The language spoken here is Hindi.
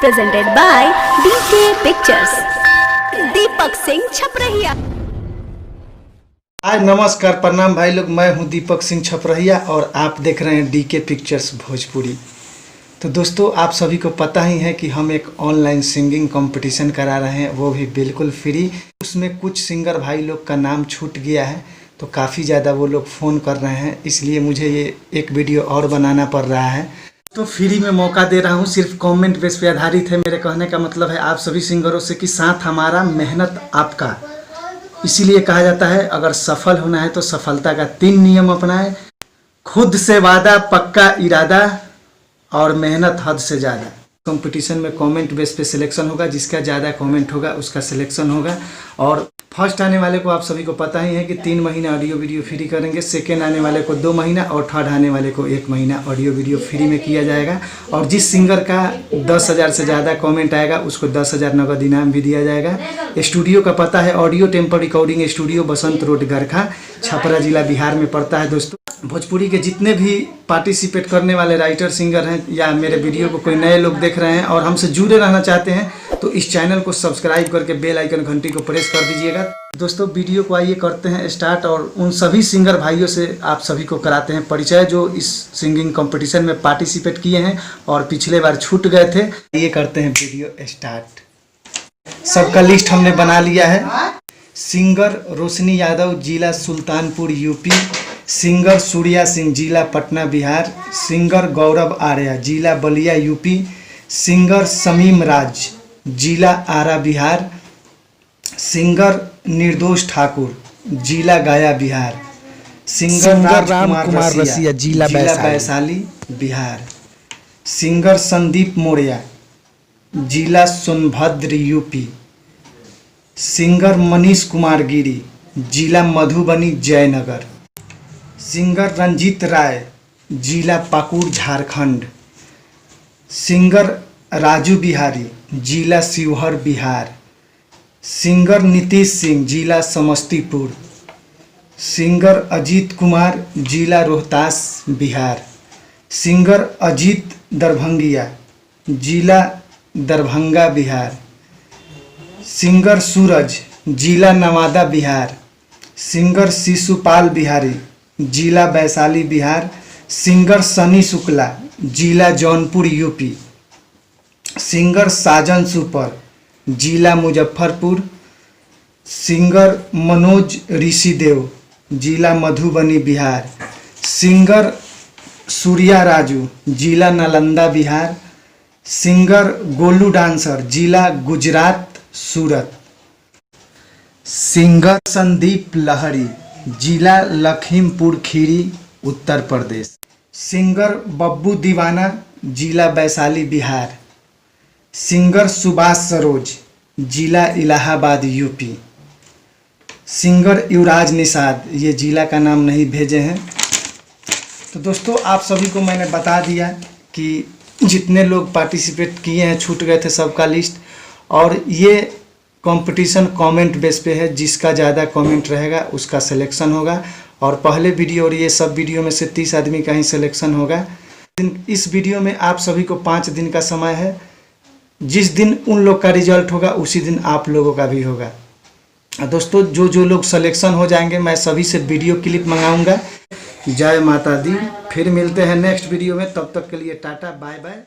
presented by DK Pictures. Deepak Singh छपरहिया। हाय नमस्कार प्रणाम भाई लोग, मैं हूं दीपक सिंह छपरहिया और आप देख रहे हैं डीके पिक्चर्स भोजपुरी। तो दोस्तों, आप सभी को पता ही है कि हम एक ऑनलाइन सिंगिंग कंपटीशन करा रहे हैं, वो भी बिल्कुल फ्री। उसमें कुछ सिंगर भाई लोग का नाम छूट गया है, तो काफ़ी ज़्यादा वो लोग फ़ोन कर रहे हैं, इसलिए मुझे ये एक वीडियो और बनाना पड़ रहा है। तो फ्री में मौका दे रहा हूँ, सिर्फ कमेंट बेस पे आधारित है। मेरे कहने का मतलब है आप सभी सिंगरों से कि साथ हमारा, मेहनत आपका। इसीलिए कहा जाता है अगर सफल होना है तो सफलता का 3 नियम अपनाएं। खुद से वादा, पक्का इरादा और मेहनत हद से ज़्यादा। कंपटीशन में कमेंट बेस पे सिलेक्शन होगा, जिसका ज़्यादा कमेंट होगा उसका सिलेक्शन होगा। और फर्स्ट आने वाले को आप सभी को पता ही है कि 3 महीना ऑडियो वीडियो फ्री करेंगे, सेकेंड आने वाले को 2 महीना और थर्ड आने वाले को 1 महीना ऑडियो वीडियो फ्री में किया जाएगा। और जिस सिंगर का 10,000 से ज़्यादा कमेंट आएगा उसको 10,000 नगद इनाम भी दिया जाएगा। स्टूडियो का पता है ऑडियो टेम्पर रिकॉर्डिंग स्टूडियो, बसंत रोड, गरखा, छपरा जिला, बिहार में पड़ता है। दोस्तों, भोजपुरी के जितने भी पार्टिसिपेट करने वाले राइटर सिंगर हैं या मेरे वीडियो को कोई नए लोग देख रहे हैं और हमसे जुड़े रहना चाहते हैं तो इस चैनल को सब्सक्राइब करके बेल आइकन घंटी को प्रेस कर दीजिएगा। दोस्तों, वीडियो को आइए करते हैं स्टार्ट और उन सभी सिंगर भाइयों से आप सभी को कराते हैं परिचय जो इस सिंगिंग कंपटीशन में पार्टिसिपेट किए हैं और पिछले बार छूट गए थे। ये करते हैं वीडियो स्टार्ट। सबका लिस्ट हमने बना लिया है। सिंगर रोशनी यादव, जिला सुल्तानपुर, यूपी। सिंगर सूर्या सिंह, जिला पटना, बिहार। सिंगर गौरव आर्या, जिला बलिया, यूपी। सिंगर शमीम राज, जिला आरा, बिहार। सिंगर निर्दोष ठाकुर, जिला गया, बिहार। सिंगर राम कुमार रसिया, जिला वैशाली, बिहार। सिंगर संदीप मौर्य, जिला सोनभद्र, यूपी। सिंगर मनीष कुमार गिरी, जिला मधुबनी, जयनगर। सिंगर रंजीत राय, जिला पाकुड़, झारखंड। सिंगर राजू बिहारी, जिला शिवहर, बिहार। सिंगर नीतीश सिंह, जिला समस्तीपुर। सिंगर अजीत कुमार, जिला रोहतास, बिहार। सिंगर अजीत दरभंगिया, जिला दरभंगा, बिहार। सिंगर सूरज, जिला नवादा, बिहार। सिंगर शिशुपाल बिहारी, जिला वैशाली, बिहार। सिंगर सनी शुक्ला, जिला जौनपुर, यूपी। सिंगर साजन सुपर, जिला मुजफ्फरपुर। सिंगर मनोज ऋषिदेव, जिला मधुबनी, बिहार। सिंगर सूर्या राजू, जिला नालंदा, बिहार। सिंगर गोलू डांसर, जिला गुजरात, सूरत। सिंगर संदीप लहरी, जिला लखीमपुर खीरी, उत्तर प्रदेश। सिंगर बब्बू दीवाना, जिला वैशाली, बिहार। सिंगर सुभाष सरोज, जिला इलाहाबाद, यूपी। सिंगर युवराज निषाद, ये जिला का नाम नहीं भेजे हैं। तो दोस्तों, आप सभी को मैंने बता दिया कि जितने लोग पार्टिसिपेट किए हैं छूट गए थे सबका लिस्ट। और ये कंपटीशन कमेंट बेस पे है, जिसका ज़्यादा कमेंट रहेगा उसका सिलेक्शन होगा। और पहले वीडियो और ये सब वीडियो में से 30 आदमी का ही सिलेक्शन होगा। इस वीडियो में आप सभी को 5 दिन का समय है। जिस दिन उन लोग का रिजल्ट होगा उसी दिन आप लोगों का भी होगा। दोस्तों, जो लोग सिलेक्शन हो जाएंगे मैं सभी से वीडियो क्लिप मंगाऊंगा। जय माता दी। फिर मिलते हैं नेक्स्ट वीडियो में, तब तक के लिए टाटा, बाय बाय।